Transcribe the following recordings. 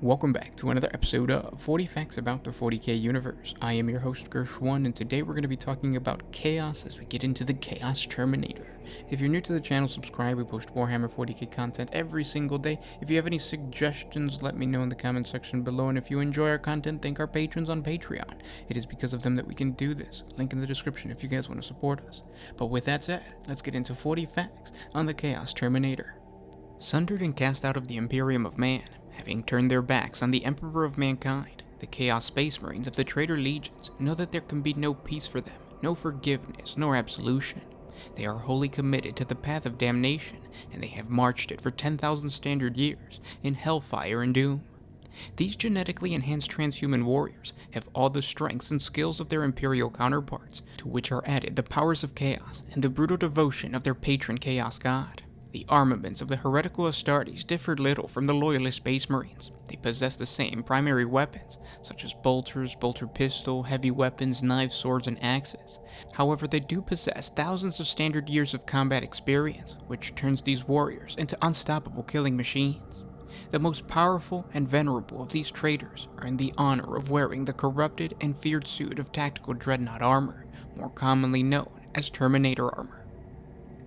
Welcome back to another episode of 40 Facts About the 40K Universe. I am your host, Gersh1, and today we're going to be talking about Chaos as we get into the Chaos Terminator. If you're new to the channel, subscribe. We post Warhammer 40K content every single day. If you have any suggestions, let me know in the comment section below, and if you enjoy our content, thank our patrons on Patreon. It is because of them that we can do this. Link in the description if you guys want to support us. But with that said, let's get into 40 facts on the Chaos Terminator. Sundered and cast out of the Imperium of Man, having turned their backs on the Emperor of Mankind, the Chaos Space Marines of the Traitor Legions know that there can be no peace for them, no forgiveness, nor absolution. They are wholly committed to the path of damnation, and they have marched it for 10,000 standard years in hellfire and doom. These genetically enhanced transhuman warriors have all the strengths and skills of their Imperial counterparts, to which are added the powers of chaos and the brutal devotion of their patron Chaos God. The armaments of the heretical Astartes differed little from the loyalist Space Marines. They possess the same primary weapons, such as bolters, bolter pistol, heavy weapons, knives, swords, and axes. However, they do possess thousands of standard years of combat experience, which turns these warriors into unstoppable killing machines. The most powerful and venerable of these traitors are in the honor of wearing the corrupted and feared suit of tactical dreadnought armor, more commonly known as Terminator armor.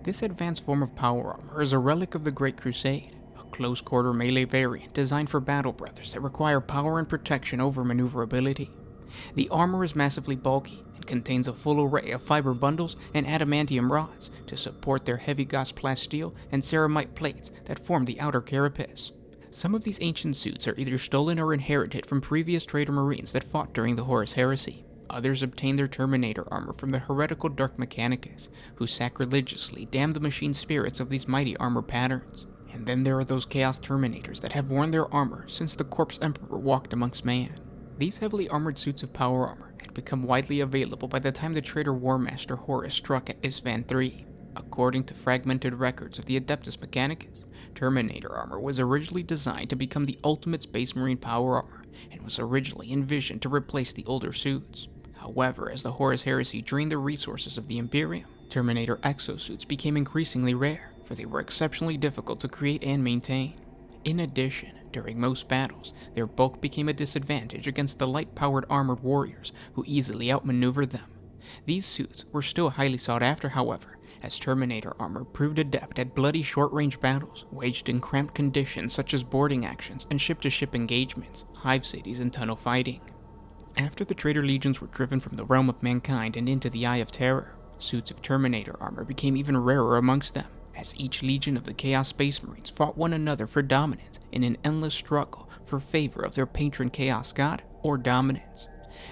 This advanced form of power armor is a relic of the Great Crusade, a close-quarter melee variant designed for battle brothers that require power and protection over maneuverability. The armor is massively bulky and contains a full array of fiber bundles and adamantium rods to support their heavy gauze plasteel and ceramite plates that form the outer carapace. Some of these ancient suits are either stolen or inherited from previous traitor marines that fought during the Horus Heresy. Others obtained their Terminator armor from the heretical Dark Mechanicus, who sacrilegiously damned the machine spirits of these mighty armor patterns. And then there are those Chaos Terminators that have worn their armor since the Corpse Emperor walked amongst man. These heavily armored suits of power armor had become widely available by the time the traitor Warmaster Horus struck at Isstvan III. According to fragmented records of the Adeptus Mechanicus, Terminator armor was originally designed to become the ultimate Space Marine power armor, and was originally envisioned to replace the older suits. However, as the Horus Heresy drained the resources of the Imperium, Terminator exosuits became increasingly rare, for they were exceptionally difficult to create and maintain. In addition, during most battles, their bulk became a disadvantage against the light-powered armored warriors who easily outmaneuvered them. These suits were still highly sought after, however, as Terminator armor proved adept at bloody short-range battles waged in cramped conditions such as boarding actions and ship-to-ship engagements, hive cities, and tunnel fighting. After the traitor legions were driven from the realm of mankind and into the Eye of Terror, suits of Terminator armor became even rarer amongst them, as each legion of the Chaos Space Marines fought one another for dominance in an endless struggle for favor of their patron Chaos God or dominance.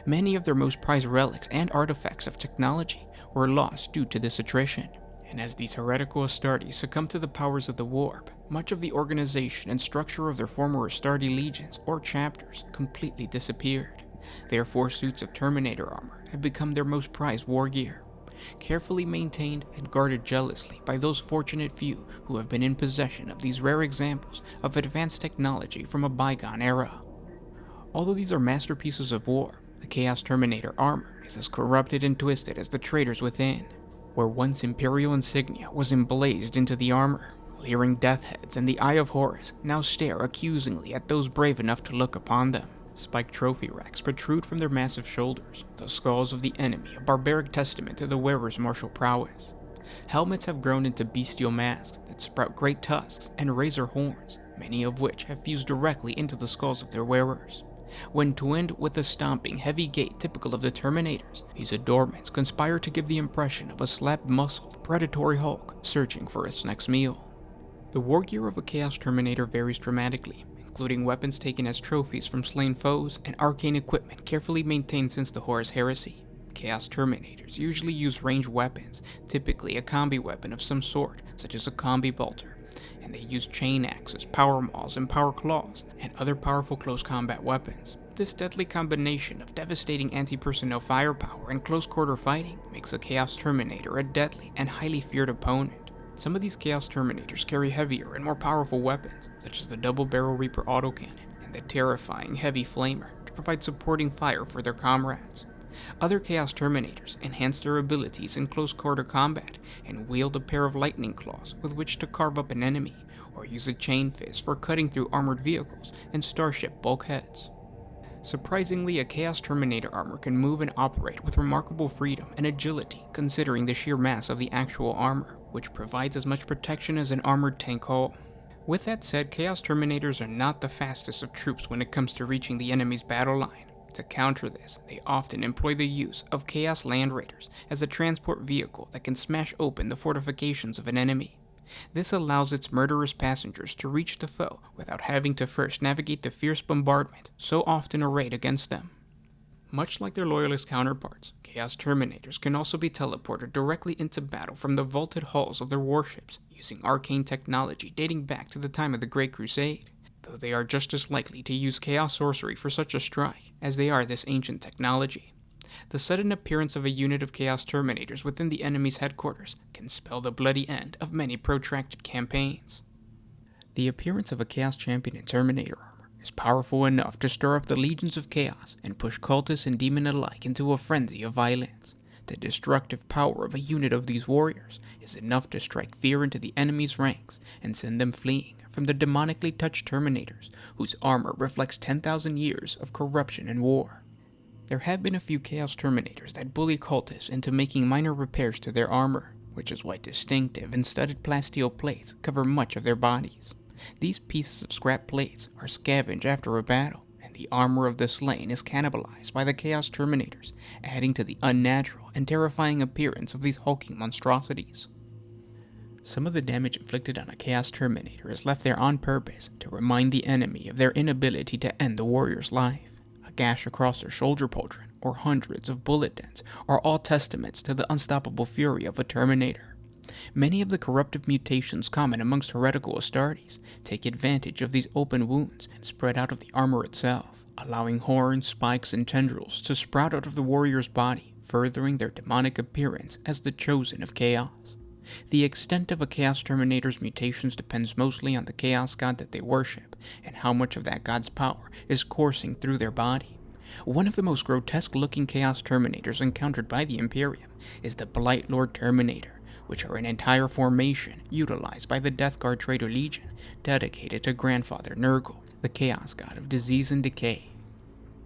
Many of their most prized relics and artifacts of technology were lost due to this attrition, and as these heretical Astartes succumbed to the powers of the warp, much of the organization and structure of their former Astarte legions or chapters completely disappeared. Therefore, suits of Terminator armor have become their most prized war gear, carefully maintained and guarded jealously by those fortunate few who have been in possession of these rare examples of advanced technology from a bygone era. Although these are masterpieces of war, the Chaos Terminator armor is as corrupted and twisted as the traitors within. Where once Imperial insignia was emblazed into the armor, leering death heads and the Eye of Horus now stare accusingly at those brave enough to look upon them. Spiked trophy racks protrude from their massive shoulders, the skulls of the enemy a barbaric testament to the wearer's martial prowess. Helmets have grown into bestial masks that sprout great tusks and razor horns, many of which have fused directly into the skulls of their wearers. When twinned with the stomping, heavy gait typical of the Terminators, these adornments conspire to give the impression of a slab-muscled, predatory Hulk searching for its next meal. The war gear of a Chaos Terminator varies dramatically, including weapons taken as trophies from slain foes and arcane equipment carefully maintained since the Horus Heresy. Chaos Terminators usually use ranged weapons, typically a combi weapon of some sort, such as a combi bolter, and they use chain axes, power mauls, and power claws, and other powerful close combat weapons. This deadly combination of devastating anti-personnel firepower and close-quarter fighting makes a Chaos Terminator a deadly and highly feared opponent. Some of these Chaos Terminators carry heavier and more powerful weapons, such as the Double-Barrel Reaper autocannon and the terrifying Heavy Flamer, to provide supporting fire for their comrades. Other Chaos Terminators enhance their abilities in close-quarter combat and wield a pair of lightning claws with which to carve up an enemy, or use a chain fist for cutting through armored vehicles and starship bulkheads. Surprisingly, a Chaos Terminator armor can move and operate with remarkable freedom and agility considering the sheer mass of the actual armor, which provides as much protection as an armored tank hull. With that said, Chaos Terminators are not the fastest of troops when it comes to reaching the enemy's battle line. To counter this, they often employ the use of Chaos Land Raiders as a transport vehicle that can smash open the fortifications of an enemy. This allows its murderous passengers to reach the foe without having to first navigate the fierce bombardment so often arrayed against them. Much like their loyalist counterparts, Chaos Terminators can also be teleported directly into battle from the vaulted hulls of their warships using arcane technology dating back to the time of the Great Crusade, though they are just as likely to use Chaos Sorcery for such a strike as they are this ancient technology. The sudden appearance of a unit of Chaos Terminators within the enemy's headquarters can spell the bloody end of many protracted campaigns. The appearance of a Chaos Champion in Terminator armor is powerful enough to stir up the legions of chaos and push cultists and demon alike into a frenzy of violence. The destructive power of a unit of these warriors is enough to strike fear into the enemy's ranks and send them fleeing from the demonically touched Terminators, whose armor reflects 10,000 years of corruption and war. There have been a few Chaos Terminators that bully cultists into making minor repairs to their armor, which is why distinctive and studded plasteel plates cover much of their bodies. These pieces of scrap plates are scavenged after a battle, and the armor of the slain is cannibalized by the Chaos Terminators, adding to the unnatural and terrifying appearance of these hulking monstrosities. Some of the damage inflicted on a Chaos Terminator is left there on purpose to remind the enemy of their inability to end the warrior's life. A gash across their shoulder pauldron, or hundreds of bullet dents, are all testaments to the unstoppable fury of a Terminator. Many of the corruptive mutations common amongst heretical Astartes take advantage of these open wounds and spread out of the armor itself, allowing horns, spikes, and tendrils to sprout out of the warrior's body, furthering their demonic appearance as the chosen of chaos. The extent of a Chaos Terminator's mutations depends mostly on the Chaos God that they worship, and how much of that God's power is coursing through their body. One of the most grotesque-looking Chaos Terminators encountered by the Imperium is the Blight Lord Terminator, which are an entire formation utilized by the Death Guard Traitor Legion, dedicated to Grandfather Nurgle, the Chaos God of disease and decay.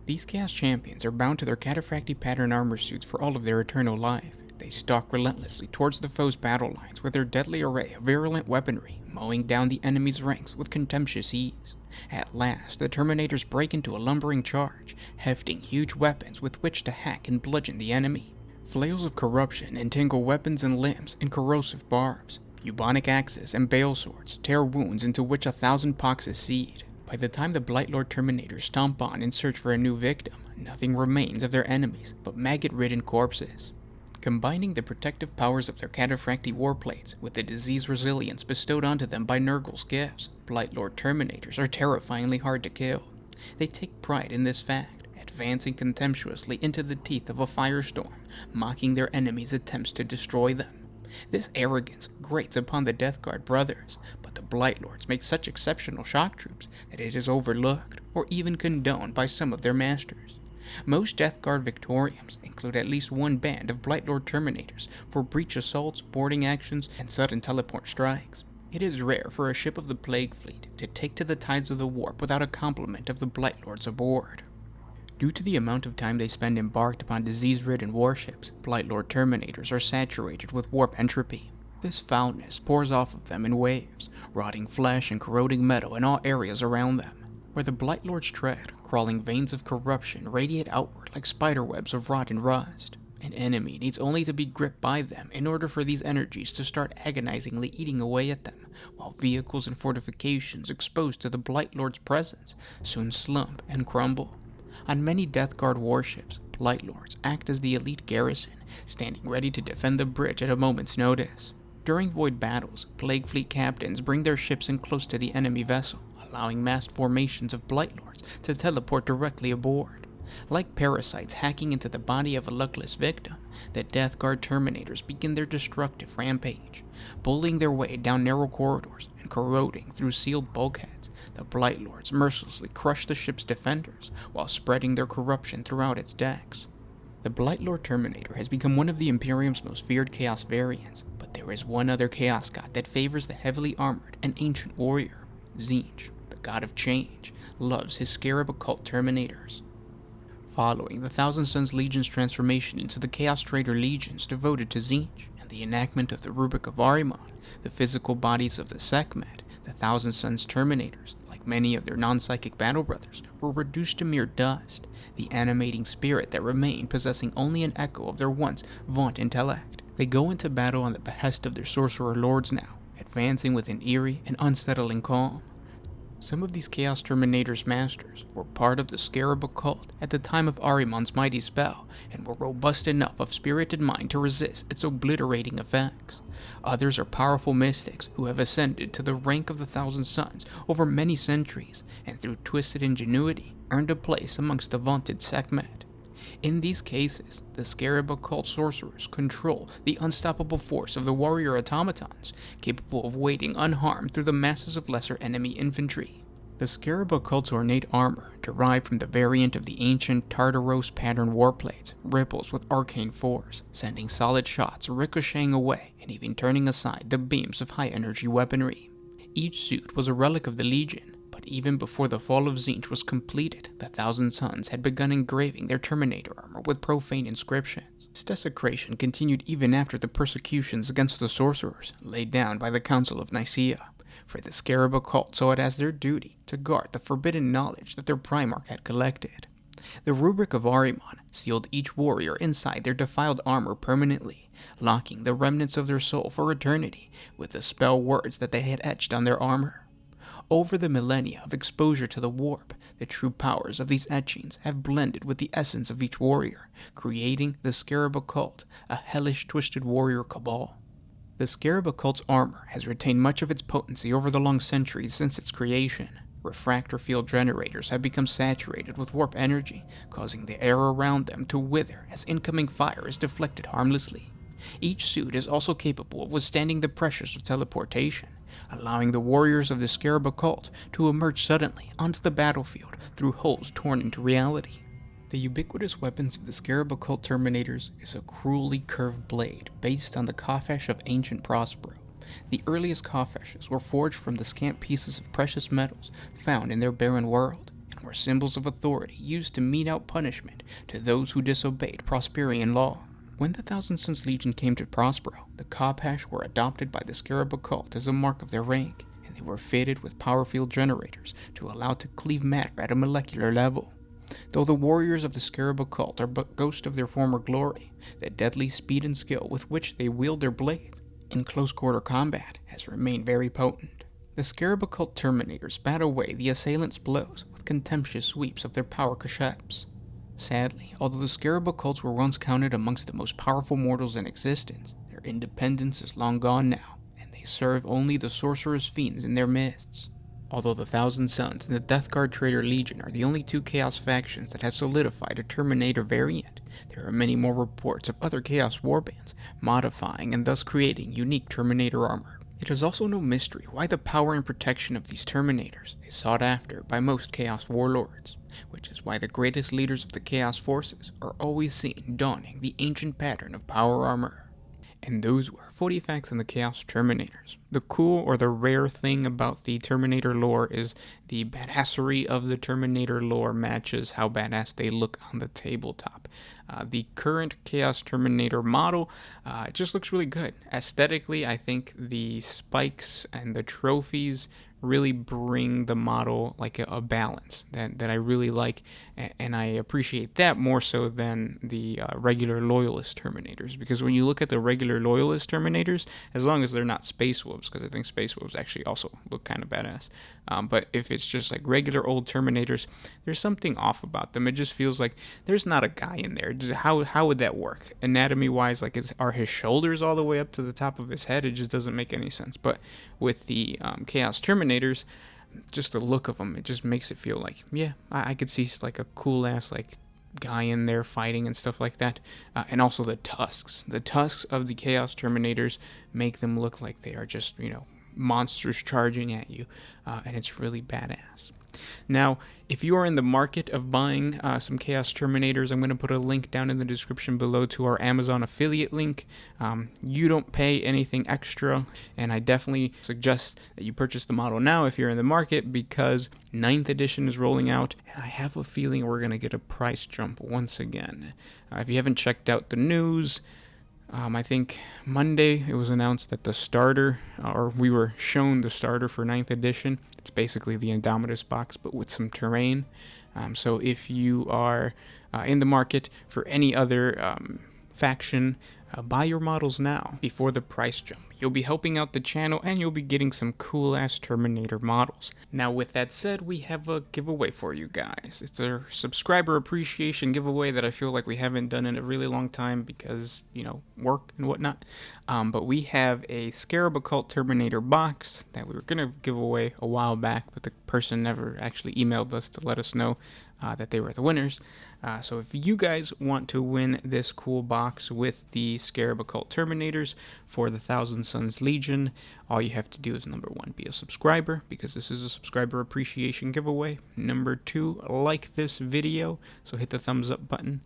These Chaos Champions are bound to their cataphracty pattern armor suits for all of their eternal life. They stalk relentlessly towards the foe's battle lines with their deadly array of virulent weaponry, mowing down the enemy's ranks with contemptuous ease. At last, the Terminators break into a lumbering charge, hefting huge weapons with which to hack and bludgeon the enemy. Flails of corruption entangle weapons and limbs in corrosive barbs. Bubonic axes and bale swords tear wounds into which 1,000 poxes seed. By the time the Blightlord Terminators stomp on in search for a new victim, nothing remains of their enemies but maggot-ridden corpses. Combining the protective powers of their cataphracty warplates with the disease resilience bestowed onto them by Nurgle's gifts, Blightlord Terminators are terrifyingly hard to kill. They take pride in this fact, advancing contemptuously into the teeth of a firestorm, mocking their enemies' attempts to destroy them. This arrogance grates upon the Death Guard brothers, but the Blightlords make such exceptional shock troops that it is overlooked or even condoned by some of their masters. Most Death Guard Victoriums include at least one band of Blightlord Terminators for breach assaults, boarding actions, and sudden teleport strikes. It is rare for a ship of the Plague Fleet to take to the tides of the warp without a complement of the Blightlords aboard. Due to the amount of time they spend embarked upon disease-ridden warships, Blightlord Terminators are saturated with warp entropy. This foulness pours off of them in waves, rotting flesh and corroding metal in all areas around them. Where the Blightlords tread, crawling veins of corruption radiate outward like spiderwebs of rot and rust. An enemy needs only to be gripped by them in order for these energies to start agonizingly eating away at them, while vehicles and fortifications exposed to the Blightlord's presence soon slump and crumble. On many Death Guard warships, Blightlords act as the elite garrison, standing ready to defend the bridge at a moment's notice. During void battles, Plague Fleet captains bring their ships in close to the enemy vessel, allowing massed formations of Blightlords to teleport directly aboard. Like parasites hacking into the body of a luckless victim, the Death Guard Terminators begin their destructive rampage. Bullying their way down narrow corridors and corroding through sealed bulkheads, the Blightlords mercilessly crush the ship's defenders while spreading their corruption throughout its decks. The Blightlord Terminator has become one of the Imperium's most feared Chaos variants, but But there is one other Chaos God that favors the heavily armored and ancient warrior. Tzeentch, the god of change, loves his Scarab Occult Terminators. Following the Thousand Sons Legion's transformation into the Chaos Trader Legions devoted to Tzeentch, and the enactment of the Rubric of Ahriman, the physical bodies of the Sekhmet, the Thousand Sons Terminators, like many of their non-psychic battle brothers, were reduced to mere dust, the animating spirit that remained possessing only an echo of their once vaunt intellect. They go into battle on the behest of their sorcerer lords now, advancing with an eerie and unsettling calm. Some of these Chaos Terminators masters were part of the Scarab Occult at the time of Ahriman's mighty spell, and were robust enough of spirited mind to resist its obliterating effects. Others are powerful mystics who have ascended to the rank of the Thousand Sons over many centuries, and through twisted ingenuity earned a place amongst the vaunted Sekhmet. In these cases, the Scarab Occult sorcerers control the unstoppable force of the warrior automatons, capable of wading unharmed through the masses of lesser enemy infantry. The Scarab Occult's ornate armor, derived from the variant of the ancient Tartaros pattern warplates, ripples with arcane force, sending solid shots ricocheting away and even turning aside the beams of high-energy weaponry. Each suit was a relic of the Legion, but even before the fall of Tzeentch was completed, the Thousand Sons had begun engraving their Terminator armor with profane inscriptions. This desecration continued even after the persecutions against the sorcerers laid down by the Council of Nicaea, for the Scarab Occult saw it as their duty to guard the forbidden knowledge that their Primarch had collected. The Rubric of Ahriman sealed each warrior inside their defiled armor permanently, locking the remnants of their soul for eternity with the spell words that they had etched on their armor. Over the millennia of exposure to the warp, the true powers of these etchings have blended with the essence of each warrior, creating the Scarab Occult, a hellish twisted warrior cabal. The Scarab Occult's armor has retained much of its potency over the long centuries since its creation. Refractor field generators have become saturated with warp energy, causing the air around them to wither as incoming fire is deflected harmlessly. Each suit is also capable of withstanding the pressures of teleportation, allowing the warriors of the Scarab Occult to emerge suddenly onto the battlefield through holes torn into reality. The ubiquitous weapons of the Scarab Occult Terminators is a cruelly curved blade based on the Khafesh of ancient Prospero. The earliest Khafeshes were forged from the scant pieces of precious metals found in their barren world, and were symbols of authority used to mete out punishment to those who disobeyed Prosperian law. When the Thousand Sons Legion came to Prospero, the Khafesh were adopted by the Scarab Occult as a mark of their rank, and they were fitted with power field generators to allow to cleave matter at a molecular level. Though the warriors of the Scarab Occult are but ghosts of their former glory, the deadly speed and skill with which they wield their blades in close-quarter combat has remained very potent. The Scarab Occult Terminators bat away the assailants' blows with contemptuous sweeps of their power casheps. Sadly, although the Scarab Occults were once counted amongst the most powerful mortals in existence, their independence is long gone now, and they serve only the sorcerous fiends in their midst. Although the Thousand Sons and the Death Guard Trader Legion are the only two Chaos factions that have solidified a Terminator variant, there are many more reports of other Chaos warbands modifying and thus creating unique Terminator armor. It is also no mystery why the power and protection of these Terminators is sought after by most Chaos warlords, which is why the greatest leaders of the Chaos forces are always seen donning the ancient pattern of power armor. And those were 40 facts on the Chaos Terminators. The cool or the rare thing about the Terminator lore is the badassery of the Terminator lore matches how badass they look on the tabletop. The current Chaos Terminator model just looks really good. Aesthetically, I think the spikes and the trophies really bring the model like a balance that I really like, and I appreciate that more so than the regular Loyalist Terminators, because when you look at the regular Loyalist Terminators, as long as they're not Space Wolves, because I think Space Wolves actually also look kind of badass, but if it's just like regular old Terminators, there's something off about them. It just feels like there's not a guy in there. How would that work anatomy wise? Like, are his shoulders all the way up to the top of his head? It just doesn't make any sense. But with the Chaos Terminators, just the look of them, it just makes it feel like, yeah, I could see like a cool ass like guy in there fighting and stuff like that. And also the tusks of the Chaos Terminators make them look like they are just, monsters charging at you, and it's really badass. Now, if you are in the market of buying some Chaos Terminators, I'm going to put a link down in the description below to our Amazon affiliate link. You don't pay anything extra, and I definitely suggest that you purchase the model now if you're in the market, because 9th edition is rolling out, and I have a feeling we're going to get a price jump once again. If you haven't checked out the news, I think Monday it was announced that the starter, or we were shown the starter for 9th edition. It's basically the Indomitus box, but with some terrain. So if you are in the market for any other faction, buy your models now before the price jump. You'll be helping out the channel, and you'll be getting some cool-ass Terminator models. Now, with that said, we have a giveaway for you guys. It's a subscriber appreciation giveaway that I feel like we haven't done in a really long time because, you know, work and whatnot. But we have a Scarab Occult Terminator box that we were going to give away a while back, but the person never actually emailed us to let us know that they were the winners. So if you guys want to win this cool box with the Scarab Occult Terminators for the Thousand Sons Legion, all you have to do is, number 1, be a subscriber, because this is a subscriber appreciation giveaway. Number 2, like this video, so hit the thumbs up button.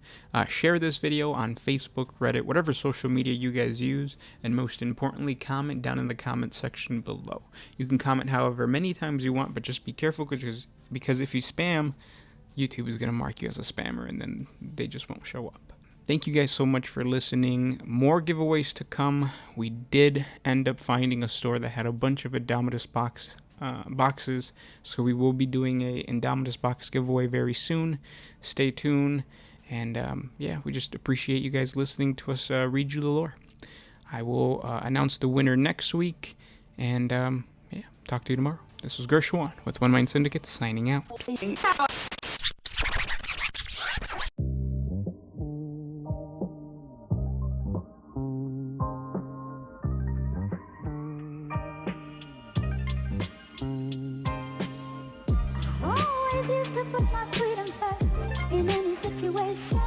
Share this video on Facebook, Reddit, whatever social media you guys use, and most importantly, comment down in the comment section below. You can comment however many times you want, but just be careful, because if you spam, YouTube is going to mark you as a spammer, and then they just won't show up. Thank you guys so much for listening. More giveaways to come. We did end up finding a store that had a bunch of Indomitus boxes, so we will be doing a Indomitus box giveaway very soon. Stay tuned, and yeah, we just appreciate you guys listening to us read you the lore. I will announce the winner next week, and yeah, talk to you tomorrow. This was Gershwan with One Mind Syndicate, signing out. Always used to put my freedom first in any situation.